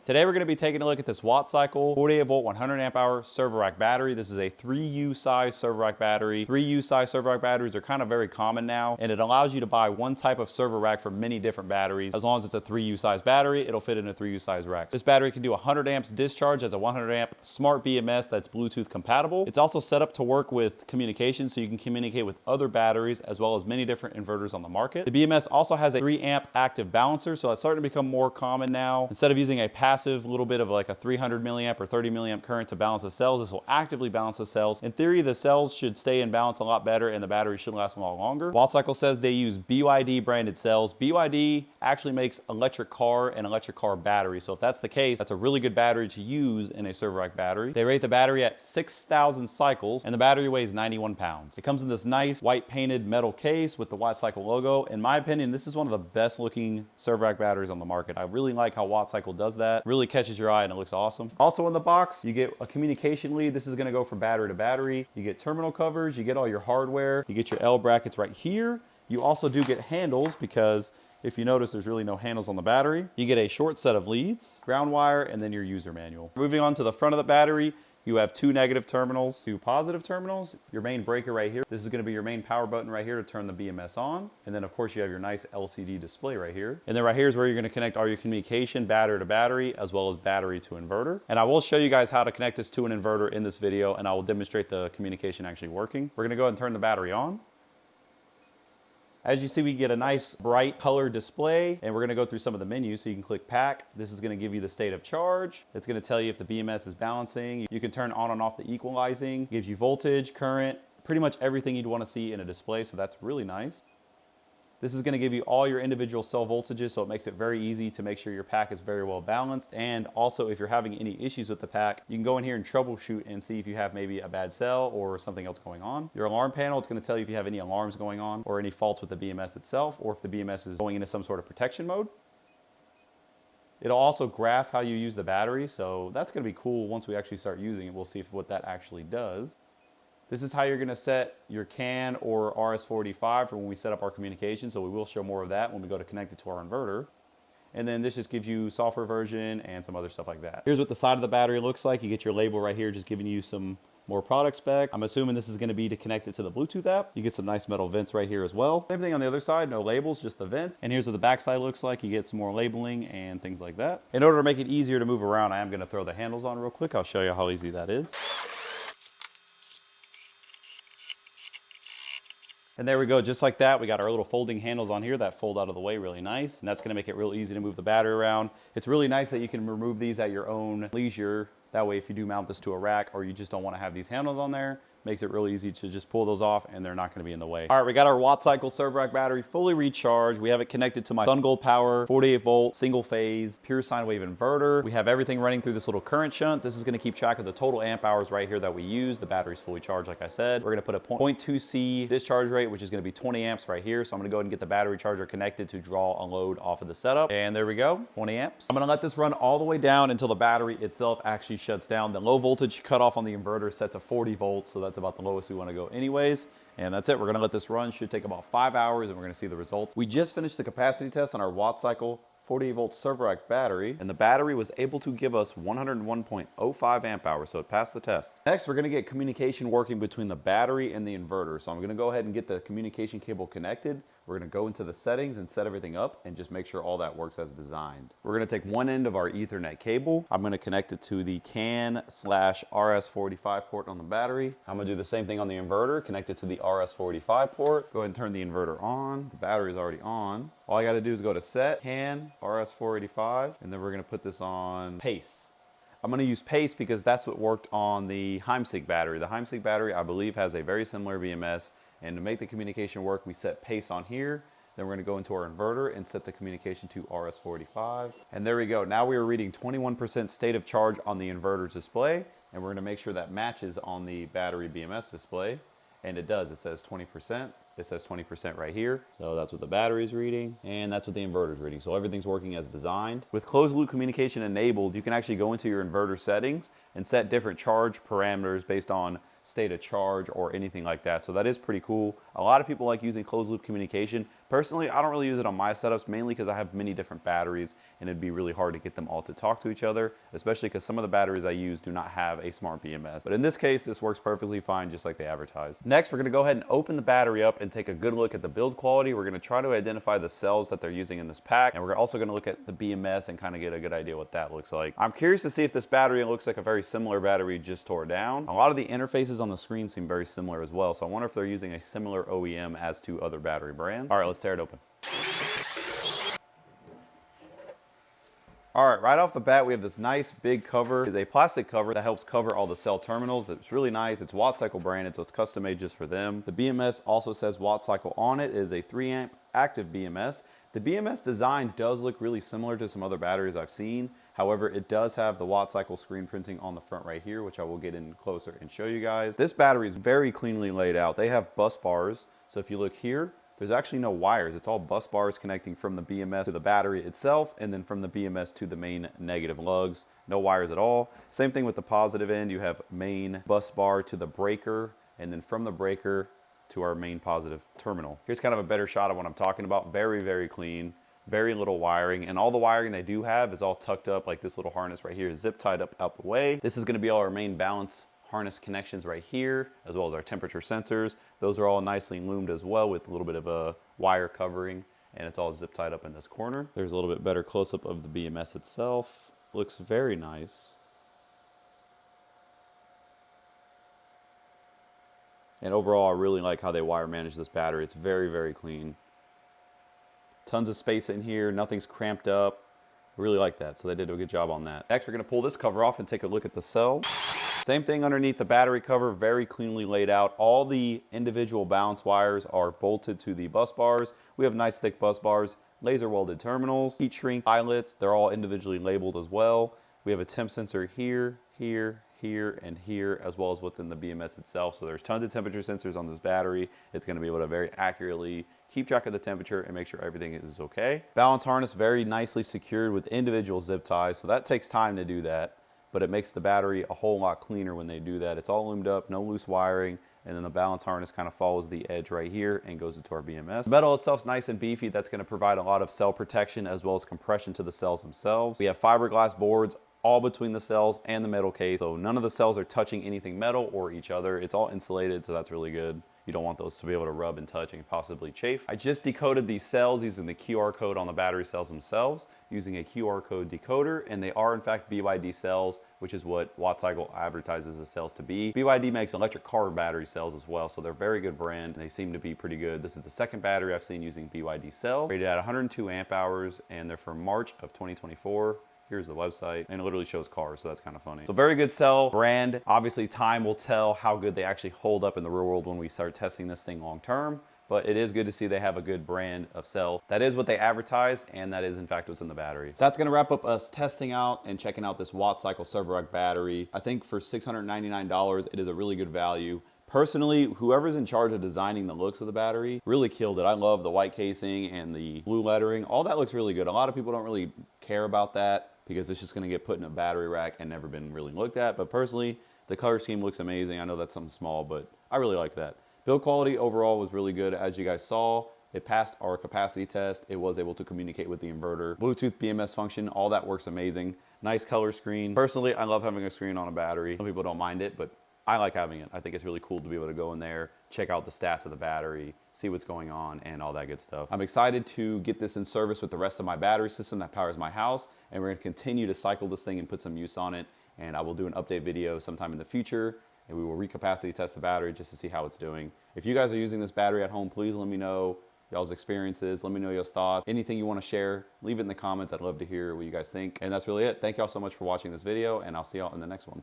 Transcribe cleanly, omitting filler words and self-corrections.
Today we're going to be taking a look at this Wattcycle 48 volt 100 amp hour server rack battery. This is a 3U size server rack battery. 3U size server rack batteries are kind of very common now, and it allows you to buy one type of server rack for many different batteries. As long as it's a 3U size battery, it'll fit in a 3U size rack. This battery can do 100 amps discharge as a 100 amp smart BMS that's Bluetooth compatible. It's also set up to work with communication, so you can communicate with other batteries as well as many different inverters on the market. The BMS also has a 3 amp active balancer, so that's starting to become more common now. Instead of using a passive little bit of like a 300 milliamp or 30 milliamp current to balance the cells, this will actively balance the cells. In theory, the cells should stay in balance a lot better and the battery should last a lot longer. Wattcycle says they use BYD branded cells. BYD actually makes electric car and electric car batteries, so if that's the case, that's a really good battery to use in a server rack battery. They rate the battery at 6,000 cycles and the battery weighs 91 pounds. It comes in this nice white painted metal case with the Wattcycle logo. In my opinion, this is one of the best looking server rack batteries on the market. I really like how Wattcycle does that. Really catches your eye and it looks awesome. Also in the box, you get a communication lead. This is going to go from battery to battery. You get terminal covers, you get all your hardware, you get your L brackets right here. You also do get handles because if you notice, there's really no handles on the battery. You get a short set of leads, ground wire, and then your user manual. Moving on to the front of the battery, you have 2 negative terminals, 2 positive terminals, your main breaker right here. This is going to be your main power button right here to turn the BMS on. And then of course you have your nice LCD display right here. And then right here is where you're going to connect all your communication, battery to battery, as well as battery to inverter. And I will show you guys how to connect this to an inverter in this video, and I will demonstrate the communication actually working. We're going to go ahead and turn the battery on. As you see, we get a nice bright color display, and we're going to go through some of the menus. So you can click pack. This is going to give you the state of charge. It's going to tell you if the BMS is balancing. You can turn on and off the equalizing. It gives you voltage, current, pretty much everything you'd want to see in a display. So that's really nice. This is going to give you all your individual cell voltages, so it makes it very easy to make sure your pack is very well balanced. And also, if you're having any issues with the pack, you can go in here and troubleshoot and see if you have maybe a bad cell or something else going on. Your alarm panel, it's going to tell you if you have any alarms going on or any faults with the BMS itself, or if the BMS is going into some sort of protection mode. It'll also graph how you use the battery, so that's going to be cool. Once we actually start using it, we'll see what that actually does. This is how you're going to set your CAN or RS-485 for when we set up our communication, so we will show more of that when we go to connect it to our inverter. And then this just gives you software version and some other stuff like that. Here's what the side of the battery looks like. You get your label right here, just giving you some more product spec. I'm assuming this is going to be to connect it to the Bluetooth app. You get some nice metal vents right here as well. Same thing on the other side, no labels, just the vents. And here's what the back side looks like. You get some more labeling and things like that. In order to make it easier to move around, I am going to throw the handles on real quick. I'll show you how easy that is. And there we go, just like that, we got our little folding handles on here that fold out of the way really nice. And that's gonna make it real easy to move the battery around. It's really nice that you can remove these at your own leisure. That way, if you do mount this to a rack or you just don't wanna have these handles on there, makes it real easy to just pull those off and they're not gonna be in the way. All right, we got our Wattcycle server rack battery fully recharged. We have it connected to my SunGold Power 48 volt single phase pure sine wave inverter. We have everything running through this little current shunt. This is gonna keep track of the total amp hours right here that we use. The battery's fully charged, like I said. We're gonna put a 0.2C discharge rate, which is gonna be 20 amps right here. So I'm gonna go ahead and get the battery charger connected to draw a load off of the setup. And there we go, 20 amps. I'm gonna let this run all the way down until the battery itself actually shuts down. The low voltage cutoff on the inverter is set to 40 volts, so that's about the lowest we want to go anyways. And that's it. We're going to let this run. Should take about 5 hours and we're going to see the results. We just finished the capacity test on our Wattcycle 48 volt server rack battery, and the battery was able to give us 101.05 amp hours, so it passed the test. Next, we're going to get communication working between the battery and the inverter. So I'm going to go ahead and get the communication cable connected. We're going to go into the settings and set everything up and just make sure all that works as designed. We're going to take one end of our Ethernet cable. I'm going to connect it to the CAN/RS-485 port on the battery. I'm going to do the same thing on the inverter, connect it to the RS-485 port. Go ahead and turn the inverter on. The battery is already on. All I got to do is go to set, CAN, RS-485, and then we're going to put this on pace. I'm going to use pace because that's what worked on the Heimsig battery. The Heimsig battery, I believe, has a very similar BMS. And to make the communication work, we set pace on here. Then we're going to go into our inverter and set the communication to RS-485. And there we go. Now we are reading 21% state of charge on the inverter's display. And we're going to make sure that matches on the battery BMS display. And it does. It says 20%. It says 20% right here. So that's what the battery's reading, and that's what the inverter's reading. So everything's working as designed. With closed loop communication enabled, you can actually go into your inverter settings and set different charge parameters based on state of charge or anything like that. So that is pretty cool. A lot of people like using closed loop communication. Personally, I don't really use it on my setups, mainly because I have many different batteries and it'd be really hard to get them all to talk to each other, especially because some of the batteries I use do not have a smart BMS. But in this case, this works perfectly fine, just like they advertise. Next, we're gonna go ahead and open the battery up and take a good look at the build quality. We're gonna try to identify the cells that they're using in this pack, and we're also gonna look at the BMS and kind of get a good idea what that looks like. I'm curious to see if this battery looks like a very similar battery just tore down. A lot of the interfaces on the screen seem very similar as well, so I wonder if they're using a similar OEM as to other battery brands. All right, let's tear it open. All right, right off the bat, we have this nice big cover. It's a plastic cover that helps cover all the cell terminals. It's really nice. It's Wattcycle branded, so it's custom made just for them. The BMS also says Wattcycle on it. It is a 3 amp active BMS. The BMS design does look really similar to some other batteries I've seen. However, it does have the Wattcycle screen printing on the front right here, which I will get in closer and show you guys. This battery is very cleanly laid out. They have bus bars. So if you look here, there's actually no wires. It's all bus bars connecting from the BMS to the battery itself, and then from the BMS to the main negative lugs. No wires at all. Same thing with the positive end. You have main bus bar to the breaker, and then from the breaker to our main positive terminal. Here's kind of a better shot of what I'm talking about. Very, very clean. Very little wiring, and all the wiring they do have is all tucked up, like this little harness right here is zip tied up out the way. This is going to be all our main balance harness connections right here, as well as our temperature sensors. Those are all nicely loomed as well with a little bit of a wire covering, and it's all zip tied up in this corner. There's a little bit better close-up of the BMS itself. Looks very nice. And overall, I really like how they wire manage this battery. It's very, very clean. Tons of space in here, nothing's cramped up. I really like that, so they did a good job on that. Next, we're gonna pull this cover off and take a look at the cell. Same thing underneath the battery cover, very cleanly laid out. All the individual balance wires are bolted to the bus bars. We have nice thick bus bars, laser welded terminals, heat shrink eyelets. They're all individually labeled as well. We have a temp sensor here, here, here, and here, as well as what's in the BMS itself. So there's tons of temperature sensors on this battery. It's gonna be able to very accurately keep track of the temperature and make sure everything is okay. Balance harness very nicely secured with individual zip ties. So that takes time to do that, but it makes the battery a whole lot cleaner when they do that. It's all loomed up, no loose wiring, and then the balance harness kind of follows the edge right here and goes into our BMS. The metal itself is nice and beefy. That's gonna provide a lot of cell protection as well as compression to the cells themselves. We have fiberglass boards all between the cells and the metal case. So none of the cells are touching anything metal or each other. It's all insulated, so that's really good. You don't want those to be able to rub and touch and possibly chafe. I just decoded these cells using the QR code on the battery cells themselves, using a QR code decoder, and they are in fact BYD cells, which is what Wattcycle advertises the cells to be. BYD makes electric car battery cells as well, so they're a very good brand, and they seem to be pretty good. This is the second battery I've seen using BYD cell, rated at 102 amp hours, and they're from March of 2024. Here's the website, and it literally shows cars, so that's kind of funny. So very good cell brand. Obviously, time will tell how good they actually hold up in the real world when we start testing this thing long term, but it is good to see they have a good brand of cell. That is what they advertise, and that is in fact what's in the battery. That's gonna wrap up us testing out and checking out this Wattcycle server rack battery. I think for $699, it is a really good value. Personally, whoever's in charge of designing the looks of the battery really killed it. I love the white casing and the blue lettering. All that looks really good. A lot of people don't really care about that because it's just gonna get put in a battery rack and never been really looked at. But personally, the color scheme looks amazing. I know that's something small, but I really like that. Build quality overall was really good. As you guys saw, it passed our capacity test. It was able to communicate with the inverter. Bluetooth BMS function, all that works amazing. Nice color screen. Personally, I love having a screen on a battery. Some people don't mind it, but I like having it. I think it's really cool to be able to go in there, check out the stats of the battery, see what's going on, and all that good stuff. I'm excited to get this in service with the rest of my battery system that powers my house, and we're gonna continue to cycle this thing and put some use on it, and I will do an update video sometime in the future, and we will recapacity test the battery just to see how it's doing. If you guys are using this battery at home, please let me know y'all's experiences. Let me know y'all's thoughts. Anything you want to share, leave it in the comments. I'd love to hear what you guys think. And that's really it. Thank y'all so much for watching this video, and I'll see y'all in the next one.